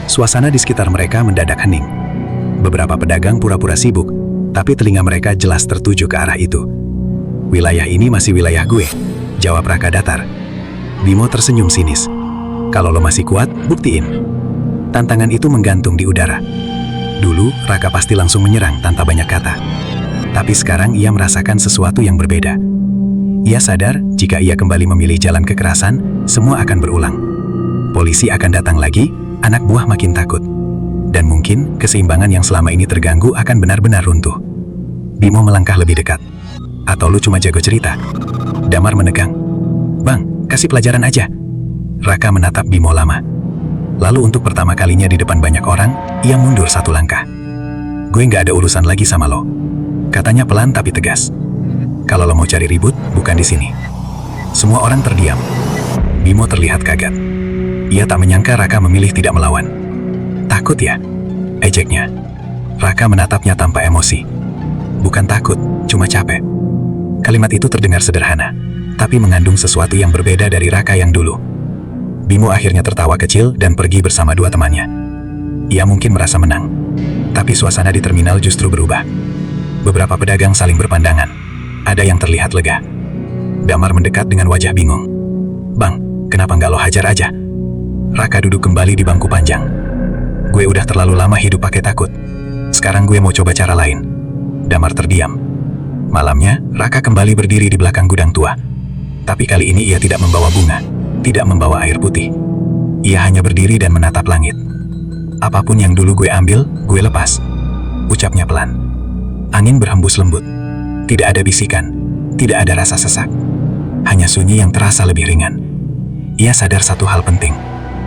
Suasana di sekitar mereka mendadak hening. Beberapa pedagang pura-pura sibuk, tapi telinga mereka jelas tertuju ke arah itu. "Wilayah ini masih wilayah gue," jawab Raka datar. Bimo tersenyum sinis. "Kalau lo masih kuat, buktiin." Tantangan itu menggantung di udara. Dulu, Raka pasti langsung menyerang tanpa banyak kata. Tapi sekarang ia merasakan sesuatu yang berbeda. Ia sadar jika ia kembali memilih jalan kekerasan, semua akan berulang. Polisi akan datang lagi, anak buah makin takut. Dan mungkin keseimbangan yang selama ini terganggu akan benar-benar runtuh. Bimo melangkah lebih dekat. "Atau lu cuma jago cerita?" Damar menegang. "Bang, kasih pelajaran aja." Raka menatap Bimo lama. Lalu untuk pertama kalinya di depan banyak orang, ia mundur satu langkah. "Gue nggak ada urusan lagi sama lo," katanya pelan tapi tegas. "Kalau lo mau cari ribut, bukan di sini." Semua orang terdiam. Bimo terlihat kaget. Ia tak menyangka Raka memilih tidak melawan. "Takut ya?" ejeknya. Raka menatapnya tanpa emosi. "Bukan takut, cuma capek." Kalimat itu terdengar sederhana, tapi mengandung sesuatu yang berbeda dari Raka yang dulu. Bimo akhirnya tertawa kecil dan pergi bersama dua temannya. Ia mungkin merasa menang, tapi suasana di terminal justru berubah. Beberapa pedagang saling berpandangan. Ada yang terlihat lega. Damar mendekat dengan wajah bingung. "Bang, kenapa nggak lo hajar aja?" Raka duduk kembali di bangku panjang. "Gue udah terlalu lama hidup pakai takut. Sekarang gue mau coba cara lain." Damar terdiam. Malamnya, Raka kembali berdiri di belakang gudang tua. Tapi kali ini ia tidak membawa bunga, tidak membawa air putih. Ia hanya berdiri dan menatap langit. "Apapun yang dulu gue ambil, gue lepas," ucapnya pelan. Angin berhembus lembut. Tidak ada bisikan, tidak ada rasa sesak. Hanya sunyi yang terasa lebih ringan. Ia sadar satu hal penting.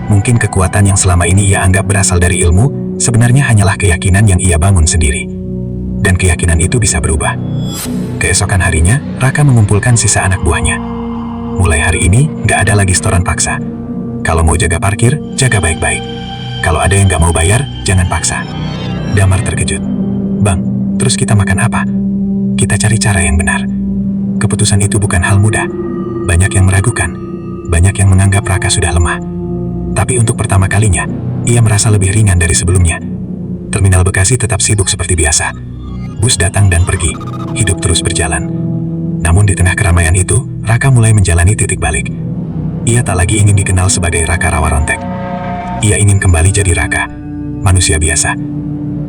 Mungkin kekuatan yang selama ini ia anggap berasal dari ilmu, sebenarnya hanyalah keyakinan yang ia bangun sendiri. Dan keyakinan itu bisa berubah. Keesokan harinya, Raka mengumpulkan sisa anak buahnya. "Mulai hari ini, gak ada lagi setoran paksa. Kalau mau jaga parkir, jaga baik-baik. Kalau ada yang gak mau bayar, jangan paksa." Damar terkejut. "Bang, terus kita makan apa?" "Kita cari cara yang benar." Keputusan itu bukan hal mudah. Banyak yang meragukan. Banyak yang menganggap Raka sudah lemah. Tapi untuk pertama kalinya, ia merasa lebih ringan dari sebelumnya. Terminal Bekasi tetap sibuk seperti biasa. Bus datang dan pergi. Hidup terus berjalan. Namun di tengah keramaian itu, Raka mulai menjalani titik balik. Ia tak lagi ingin dikenal sebagai Raka Rawarontek. Ia ingin kembali jadi Raka, manusia biasa.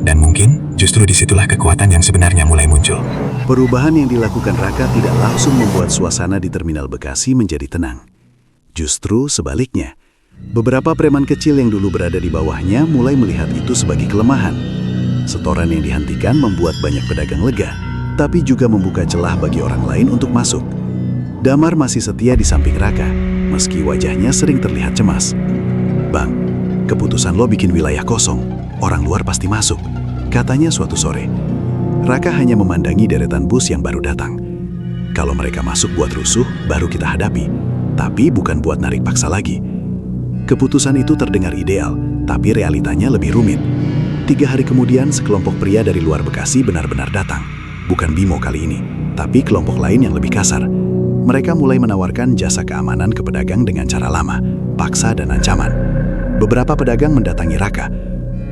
Dan mungkin justru disitulah kekuatan yang sebenarnya mulai muncul. Perubahan yang dilakukan Raka tidak langsung membuat suasana di Terminal Bekasi menjadi tenang. Justru sebaliknya, beberapa preman kecil yang dulu berada di bawahnya mulai melihat itu sebagai kelemahan. Setoran yang dihentikan membuat banyak pedagang lega, tapi juga membuka celah bagi orang lain untuk masuk. Damar masih setia di samping Raka, meski wajahnya sering terlihat cemas. "Bang, keputusan lo bikin wilayah kosong, orang luar pasti masuk," katanya suatu sore. Raka hanya memandangi deretan bus yang baru datang. "Kalau mereka masuk buat rusuh, baru kita hadapi, tapi bukan buat narik paksa lagi." Keputusan itu terdengar ideal, tapi realitanya lebih rumit. 3 hari kemudian, sekelompok pria dari luar Bekasi benar-benar datang. Bukan Bimo kali ini, tapi kelompok lain yang lebih kasar. Mereka mulai menawarkan jasa keamanan ke pedagang dengan cara lama, paksa dan ancaman. Beberapa pedagang mendatangi Raka.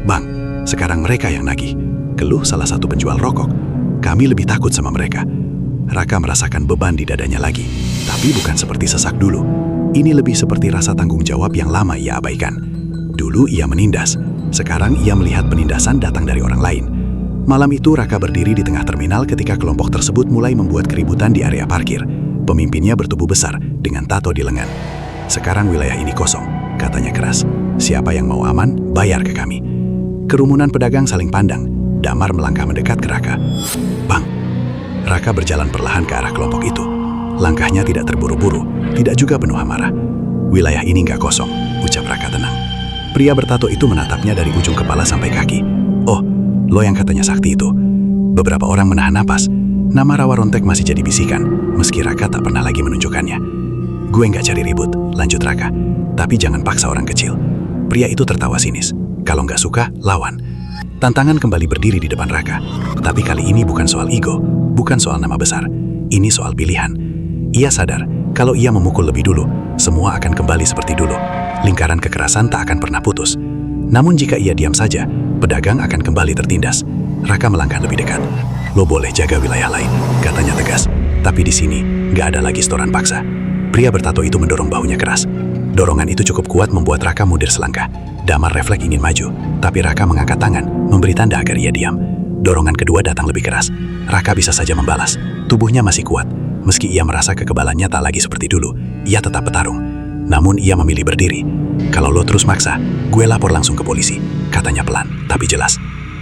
"Bang, sekarang mereka yang nagih," keluh salah satu penjual rokok. "Kami lebih takut sama mereka." Raka merasakan beban di dadanya lagi, tapi bukan seperti sesak dulu. Ini lebih seperti rasa tanggung jawab yang lama ia abaikan. Dulu ia menindas, sekarang ia melihat penindasan datang dari orang lain. Malam itu Raka berdiri di tengah terminal ketika kelompok tersebut mulai membuat keributan di area parkir. Pemimpinnya bertubuh besar dengan tato di lengan. "Sekarang wilayah ini kosong," katanya keras. "Siapa yang mau aman, bayar ke kami." Kerumunan pedagang saling pandang. Damar melangkah mendekat ke Raka. "Bang." Raka berjalan perlahan ke arah kelompok itu. Langkahnya tidak terburu-buru, tidak juga penuh amarah. "Wilayah ini nggak kosong, ucap Raka tenang. Pria bertato itu menatapnya dari ujung kepala sampai kaki. Oh, lo yang katanya sakti itu. Beberapa orang menahan napas. Nama Rawa Rontek masih jadi bisikan, meski Raka tak pernah lagi menunjukkannya. Gue nggak cari ribut, lanjut Raka. Tapi jangan paksa orang kecil. Pria itu tertawa sinis. Kalau nggak suka, lawan. Tantangan kembali berdiri di depan Raka. Tapi kali ini bukan soal ego, bukan soal nama besar. Ini soal pilihan. Ia sadar, kalau ia memukul lebih dulu, semua akan kembali seperti dulu. Lingkaran kekerasan tak akan pernah putus. Namun jika ia diam saja, pedagang akan kembali tertindas. Raka melangkah lebih dekat. Lo boleh jaga wilayah lain, katanya tegas. Tapi di sini, nggak ada lagi setoran paksa. Pria bertato itu mendorong bahunya keras. Dorongan itu cukup kuat membuat Raka mundur selangkah. Damar refleks ingin maju, tapi Raka mengangkat tangan, memberi tanda agar ia diam. Dorongan kedua datang lebih keras. Raka bisa saja membalas. Tubuhnya masih kuat. Meski ia merasa kekebalannya tak lagi seperti dulu, ia tetap bertarung. Namun ia memilih berdiri. Kalau lo terus maksa, gue lapor langsung ke polisi, katanya pelan, tapi jelas.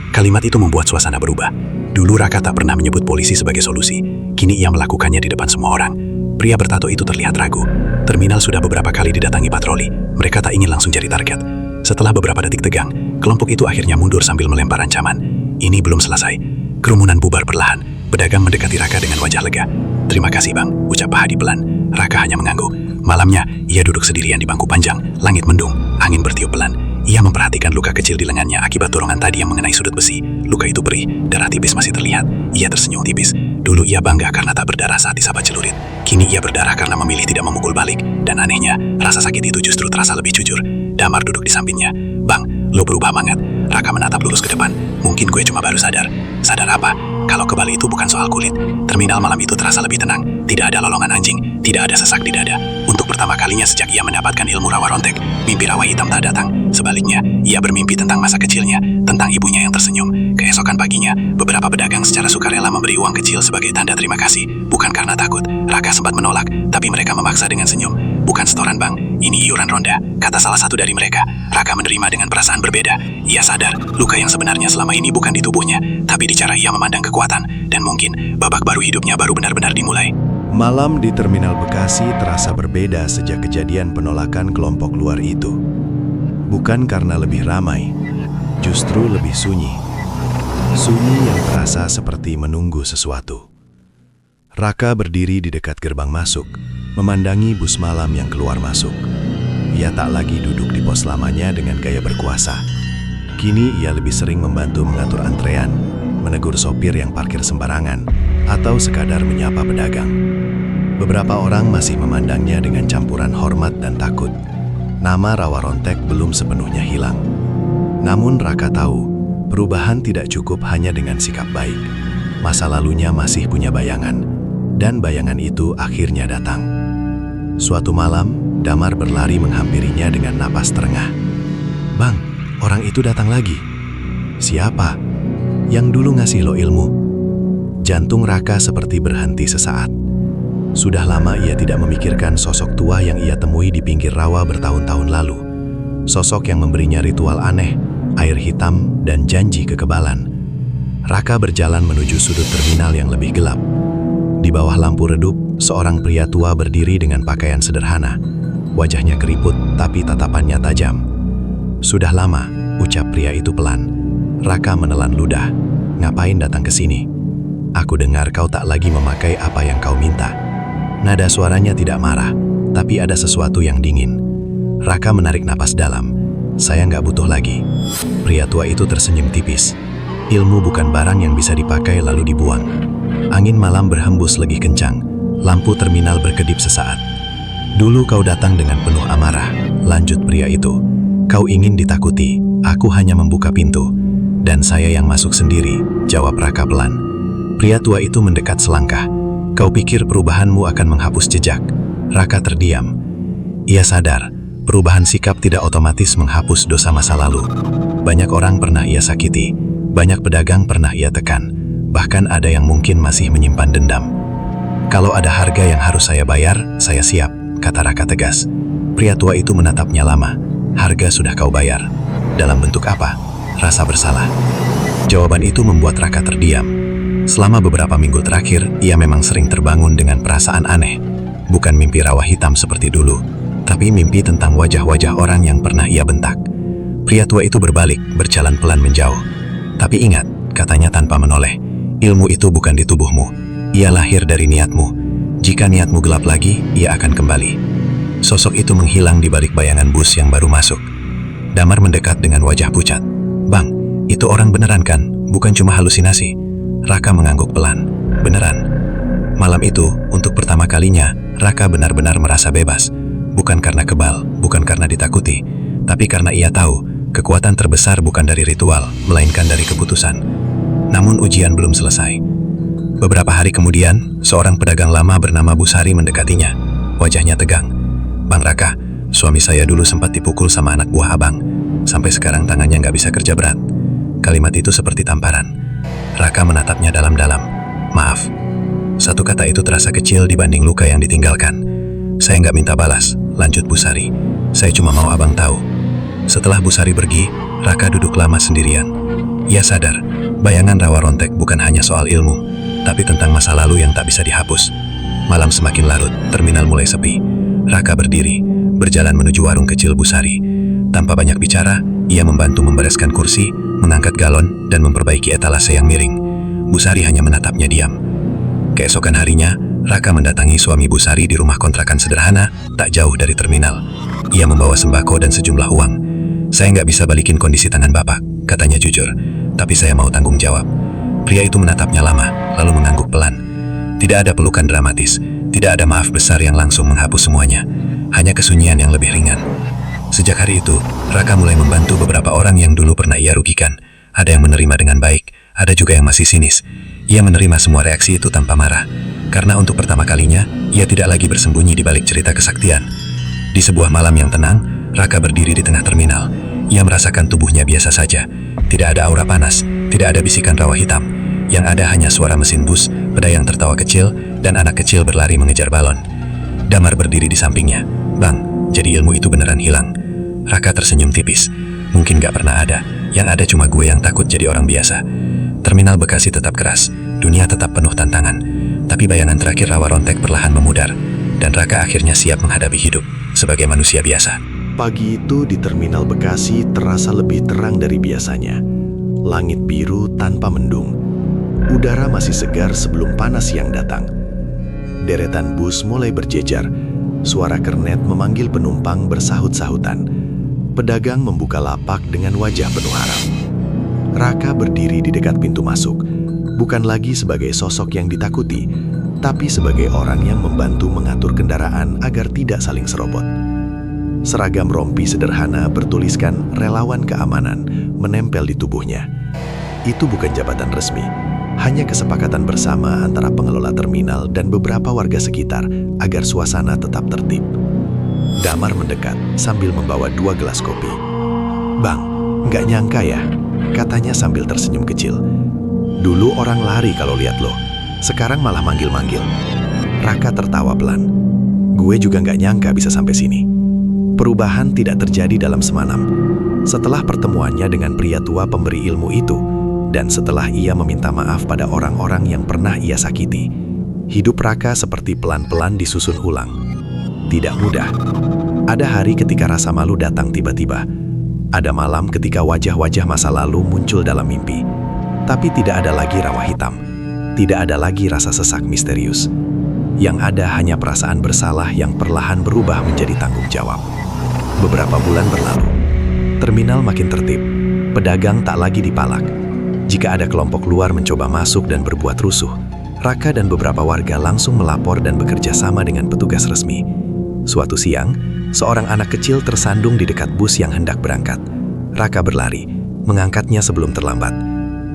Kalimat itu membuat suasana berubah. Dulu Raka tak pernah menyebut polisi sebagai solusi. Kini ia melakukannya di depan semua orang. Pria bertato itu terlihat ragu. Terminal sudah beberapa kali didatangi patroli. Mereka tak ingin langsung jadi target. Setelah beberapa detik tegang, kelompok itu akhirnya mundur sambil melempar ancaman. Ini belum selesai. Kerumunan bubar perlahan. Pedagang mendekati Raka dengan wajah lega. Terima kasih bang, ucap Pak Hadi pelan. Raka hanya mengangguk. Malamnya, ia duduk sendirian di bangku panjang. Langit mendung, angin bertiup pelan. Ia memperhatikan luka kecil di lengannya akibat dorongan tadi yang mengenai sudut besi. Luka itu perih, darah tipis masih terlihat. Ia tersenyum tipis. Dulu ia bangga karena tak berdarah saat disabat celurit. Kini ia berdarah karena memilih tidak memukul balik. Dan anehnya, rasa sakit itu justru terasa lebih jujur. Damar duduk di sampingnya. Bang, lo berubah banget. Raka menatap lurus ke depan. Mungkin gue cuma baru sadar. Sadar apa? Kalau kebal itu bukan soal kulit. Terminal malam itu terasa lebih tenang. Tidak ada lolongan anjing. Tidak ada sesak di dada. Untuk pertama kalinya sejak ia mendapatkan ilmu Rawa Rontek, mimpi rawa hitam tak datang. Sebaliknya, ia bermimpi tentang masa kecilnya, tentang ibunya yang tersenyum. Keesokan paginya, beberapa pedagang secara sukarela memberi uang kecil sebagai tanda terima kasih. Bukan karena takut. Raka sempat menolak, tapi mereka memaksa dengan senyum. Bukan setoran bang, ini iuran ronda, kata salah satu dari mereka. Raka menerima dengan perasaan berbeda. Ia sadar, luka yang sebenarnya selama ini bukan di tubuhnya, tapi di cara ia memandang kekuatan. Dan mungkin, babak baru hidupnya baru benar-benar dimulai. Malam di Terminal Bekasi terasa berbeda sejak kejadian penolakan kelompok luar itu. Bukan karena lebih ramai, justru lebih sunyi. Sunyi yang terasa seperti menunggu sesuatu. Raka berdiri di dekat gerbang masuk, memandangi bus malam yang keluar masuk. Ia tak lagi duduk di pos lamanya dengan gaya berkuasa. Kini ia lebih sering membantu mengatur antrean, menegur sopir yang parkir sembarangan, atau sekadar menyapa pedagang. Beberapa orang masih memandangnya dengan campuran hormat dan takut. Nama Rawa Rontek belum sepenuhnya hilang. Namun Raka tahu, perubahan tidak cukup hanya dengan sikap baik. Masa lalunya masih punya bayangan, dan bayangan itu akhirnya datang. Suatu malam, Damar berlari menghampirinya dengan napas terengah. Bang, orang itu datang lagi. Siapa? Yang dulu ngasih lo ilmu. Jantung Raka seperti berhenti sesaat. Sudah lama ia tidak memikirkan sosok tua yang ia temui di pinggir rawa bertahun-tahun lalu. Sosok yang memberinya ritual aneh, air hitam, dan janji kekebalan. Raka berjalan menuju sudut terminal yang lebih gelap. Di bawah lampu redup, seorang pria tua berdiri dengan pakaian sederhana. Wajahnya keriput, tapi tatapannya tajam. Sudah lama, ucap pria itu pelan. Raka menelan ludah. Ngapain datang ke sini? Aku dengar kau tak lagi memakai apa yang kau minta. Nada suaranya tidak marah, tapi ada sesuatu yang dingin. Raka menarik napas dalam. Saya nggak butuh lagi. Pria tua itu tersenyum tipis. Ilmu bukan barang yang bisa dipakai lalu dibuang. Angin malam berhembus lebih kencang. Lampu terminal berkedip sesaat. Dulu kau datang dengan penuh amarah, lanjut pria itu. Kau ingin ditakuti, aku hanya membuka pintu. Dan saya yang masuk sendiri, jawab Raka pelan. Pria tua itu mendekat selangkah. Kau pikir perubahanmu akan menghapus jejak? Raka terdiam. Ia sadar, perubahan sikap tidak otomatis menghapus dosa masa lalu. Banyak orang pernah ia sakiti, banyak pedagang pernah ia tekan, bahkan ada yang mungkin masih menyimpan dendam. Kalau ada harga yang harus saya bayar, saya siap, kata Raka tegas. Pria tua itu menatapnya lama. Harga sudah kau bayar. Dalam bentuk apa? Rasa bersalah. Jawaban itu membuat Raka terdiam. Selama beberapa minggu terakhir, ia memang sering terbangun dengan perasaan aneh. Bukan mimpi rawa hitam seperti dulu, tapi mimpi tentang wajah-wajah orang yang pernah ia bentak. Pria tua itu berbalik, berjalan pelan menjauh. Tapi ingat, katanya tanpa menoleh, ilmu itu bukan di tubuhmu. Ia lahir dari niatmu. Jika niatmu gelap lagi, ia akan kembali. Sosok itu menghilang di balik bayangan bus yang baru masuk. Damar mendekat dengan wajah pucat. Bang, itu orang beneran kan? Bukan cuma halusinasi. Raka mengangguk pelan. Beneran. Malam itu, untuk pertama kalinya, Raka benar-benar merasa bebas. Bukan karena kebal, bukan karena ditakuti, tapi karena ia tahu, kekuatan terbesar bukan dari ritual, melainkan dari keputusan. Namun ujian belum selesai. Beberapa hari kemudian, seorang pedagang lama bernama Busari mendekatinya. Wajahnya tegang. Bang Raka, suami saya dulu sempat dipukul sama anak buah abang. Sampai sekarang tangannya nggak bisa kerja berat. Kalimat itu seperti tamparan. Raka menatapnya dalam-dalam. Maaf. Satu kata itu terasa kecil dibanding luka yang ditinggalkan. Saya nggak minta balas, lanjut Busari. Saya cuma mau abang tahu. Setelah Busari pergi, Raka duduk lama sendirian. Ia sadar, bayangan Rawa Rontek bukan hanya soal ilmu, tapi tentang masa lalu yang tak bisa dihapus. Malam semakin larut, terminal mulai sepi. Raka berdiri, berjalan menuju warung kecil Busari. Tanpa banyak bicara, ia membantu membereskan kursi, mengangkat galon, dan memperbaiki etalase yang miring. Busari hanya menatapnya diam. Keesokan harinya, Raka mendatangi suami Busari di rumah kontrakan sederhana, tak jauh dari terminal. Ia membawa sembako dan sejumlah uang. Saya nggak bisa balikin kondisi tangan bapak, katanya jujur. Tapi saya mau tanggung jawab. Pria itu menatapnya lama, lalu mengangguk pelan. Tidak ada pelukan dramatis, tidak ada maaf besar yang langsung menghapus semuanya. Hanya kesunyian yang lebih ringan. Sejak hari itu, Raka mulai membantu beberapa orang yang dulu pernah ia rugikan. Ada yang menerima dengan baik, ada juga yang masih sinis. Ia menerima semua reaksi itu tanpa marah. Karena untuk pertama kalinya, ia tidak lagi bersembunyi di balik cerita kesaktian. Di sebuah malam yang tenang, Raka berdiri di tengah terminal. Ia merasakan tubuhnya biasa saja. Tidak ada aura panas, tidak ada bisikan rawa hitam. Yang ada hanya suara mesin bus, pedayang tertawa kecil, dan anak kecil berlari mengejar balon. Damar berdiri di sampingnya. Bang, jadi ilmu itu beneran hilang. Raka tersenyum tipis. Mungkin gak pernah ada. Yang ada cuma gue yang takut jadi orang biasa. Terminal Bekasi tetap keras. Dunia tetap penuh tantangan. Tapi bayangan terakhir Rawa Rontek perlahan memudar. Dan Raka akhirnya siap menghadapi hidup sebagai manusia biasa. Pagi itu di Terminal Bekasi terasa lebih terang dari biasanya. Langit biru tanpa mendung. Udara masih segar sebelum panas siang datang. Deretan bus mulai berjejer. Suara kernet memanggil penumpang bersahut-sahutan. Pedagang membuka lapak dengan wajah penuh harap. Raka berdiri di dekat pintu masuk. Bukan lagi sebagai sosok yang ditakuti, tapi sebagai orang yang membantu mengatur kendaraan agar tidak saling serobot. Seragam rompi sederhana bertuliskan relawan keamanan menempel di tubuhnya. Itu bukan jabatan resmi, hanya kesepakatan bersama antara pengelola terminal dan beberapa warga sekitar agar suasana tetap tertib. Damar mendekat sambil membawa 2 gelas kopi. Bang, nggak nyangka ya, katanya sambil tersenyum kecil. Dulu orang lari kalau lihat lo, sekarang malah manggil-manggil. Raka tertawa pelan. Gue juga nggak nyangka bisa sampai sini. Perubahan tidak terjadi dalam semalam. Setelah pertemuannya dengan pria tua pemberi ilmu itu, dan setelah ia meminta maaf pada orang-orang yang pernah ia sakiti, hidup Raka seperti pelan-pelan disusun ulang. Tidak mudah. Ada hari ketika rasa malu datang tiba-tiba. Ada malam ketika wajah-wajah masa lalu muncul dalam mimpi. Tapi tidak ada lagi rawa hitam. Tidak ada lagi rasa sesak misterius. Yang ada hanya perasaan bersalah yang perlahan berubah menjadi tanggung jawab. Beberapa bulan berlalu. Terminal makin tertib. Pedagang tak lagi dipalak. Jika ada kelompok luar mencoba masuk dan berbuat rusuh, Raka dan beberapa warga langsung melapor dan bekerja sama dengan petugas resmi. Suatu siang, seorang anak kecil tersandung di dekat bus yang hendak berangkat. Raka berlari, mengangkatnya sebelum terlambat.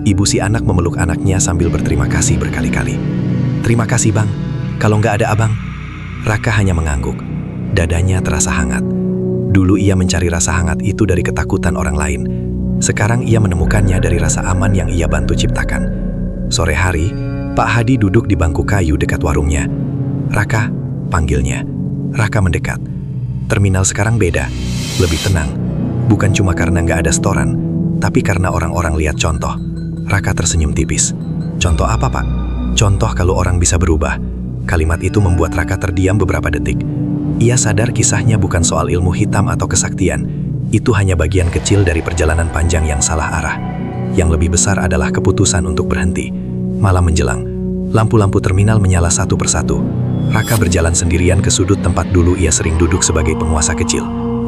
Ibu si anak memeluk anaknya sambil berterima kasih berkali-kali. Terima kasih bang, kalau nggak ada abang. Raka hanya mengangguk. Dadanya terasa hangat. Dulu ia mencari rasa hangat itu dari ketakutan orang lain. Sekarang ia menemukannya dari rasa aman yang ia bantu ciptakan. Sore hari, Pak Hadi duduk di bangku kayu dekat warungnya. Raka, panggilnya. Raka mendekat. Terminal sekarang beda, lebih tenang. Bukan cuma karena nggak ada setoran, tapi karena orang-orang lihat contoh. Raka tersenyum tipis. Contoh apa pak? Contoh kalau orang bisa berubah. Kalimat itu membuat Raka terdiam beberapa detik. Ia sadar kisahnya bukan soal ilmu hitam atau kesaktian. Itu hanya bagian kecil dari perjalanan panjang yang salah arah. Yang lebih besar adalah keputusan untuk berhenti. Malam menjelang, lampu-lampu terminal menyala satu persatu. Raka berjalan sendirian ke sudut tempat dulu ia sering duduk sebagai penguasa kecil.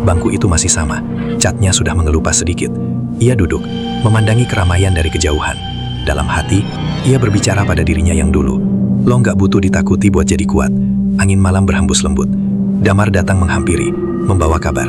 Bangku itu masih sama, catnya sudah mengelupas sedikit. Ia duduk, memandangi keramaian dari kejauhan. Dalam hati, ia berbicara pada dirinya yang dulu. Lo nggak butuh ditakuti buat jadi kuat. Angin malam berhembus lembut. Damar datang menghampiri, membawa kabar.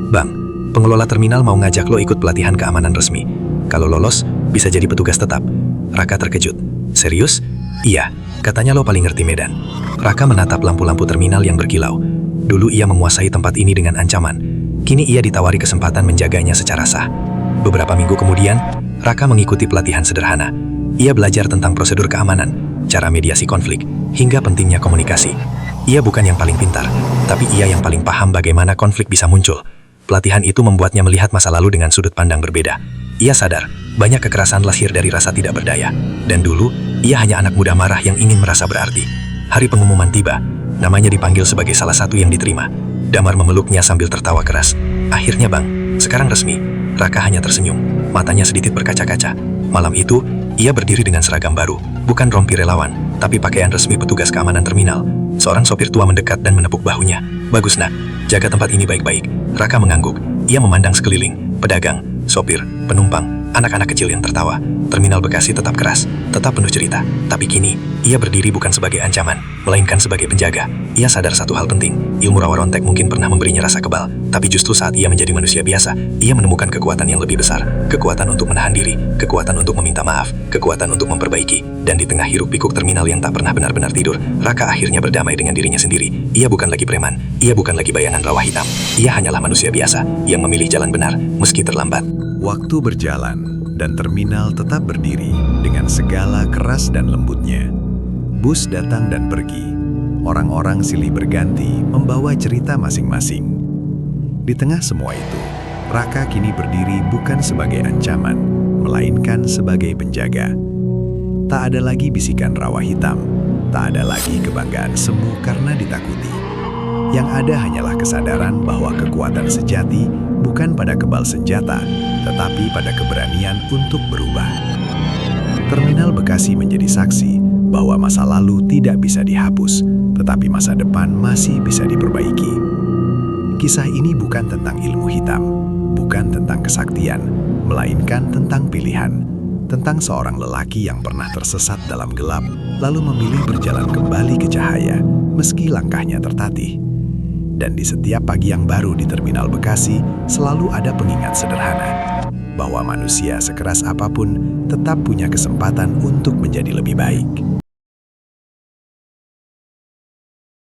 Bang, pengelola terminal mau ngajak lo ikut pelatihan keamanan resmi. Kalau lolos, bisa jadi petugas tetap. Raka terkejut. Serius? Iya, katanya lo paling ngerti medan. Raka menatap lampu-lampu terminal yang berkilau. Dulu ia menguasai tempat ini dengan ancaman. Kini ia ditawari kesempatan menjaganya secara sah. Beberapa minggu kemudian, Raka mengikuti pelatihan sederhana. Ia belajar tentang prosedur keamanan, cara mediasi konflik, hingga pentingnya komunikasi. Ia bukan yang paling pintar, tapi ia yang paling paham bagaimana konflik bisa muncul. Pelatihan itu membuatnya melihat masa lalu dengan sudut pandang berbeda. Ia sadar, banyak kekerasan lahir dari rasa tidak berdaya. Dan dulu, ia hanya anak muda marah yang ingin merasa berarti. Hari pengumuman tiba, namanya dipanggil sebagai salah satu yang diterima. Damar memeluknya sambil tertawa keras. Akhirnya bang, sekarang resmi. Raka hanya tersenyum, matanya sedikit berkaca-kaca. Malam itu, ia berdiri dengan seragam baru, bukan rompi relawan, tapi pakaian resmi petugas keamanan terminal. Seorang sopir tua mendekat dan menepuk bahunya. Bagus nak, jaga tempat ini baik-baik. Raka mengangguk. Ia memandang sekeliling, pedagang, sopir, penumpang, anak-anak kecil yang tertawa. Terminal Bekasi tetap keras, tetap penuh cerita. Tapi kini, ia berdiri bukan sebagai ancaman, melainkan sebagai penjaga. Ia sadar satu hal penting, ilmu rawa rontek mungkin pernah memberinya rasa kebal, tapi justru saat ia menjadi manusia biasa, ia menemukan kekuatan yang lebih besar. Kekuatan untuk menahan diri, kekuatan untuk meminta maaf, kekuatan untuk memperbaiki. Dan di tengah hiruk-pikuk terminal yang tak pernah benar-benar tidur, Raka akhirnya berdamai dengan dirinya sendiri. Ia bukan lagi preman, ia bukan lagi bayangan rawa hitam. Ia hanyalah manusia biasa, yang memilih jalan benar, meski terlambat. Waktu berjalan, dan terminal tetap berdiri dengan segala keras dan lembutnya. Bus datang dan pergi. Orang-orang silih berganti membawa cerita masing-masing. Di tengah semua itu, Raka kini berdiri bukan sebagai ancaman, melainkan sebagai penjaga. Tak ada lagi bisikan rawa hitam, tak ada lagi kebanggaan semu karena ditakuti. Yang ada hanyalah kesadaran bahwa kekuatan sejati bukan pada kebal senjata, tetapi pada keberanian untuk berubah. Terminal Bekasi menjadi saksi bahwa masa lalu tidak bisa dihapus, tetapi masa depan masih bisa diperbaiki. Kisah ini bukan tentang ilmu hitam, bukan tentang kesaktian, melainkan tentang pilihan. Tentang seorang lelaki yang pernah tersesat dalam gelap, lalu memilih berjalan kembali ke cahaya, meski langkahnya tertatih. Dan di setiap pagi yang baru di Terminal Bekasi, selalu ada pengingat sederhana, bahwa manusia sekeras apapun tetap punya kesempatan untuk menjadi lebih baik.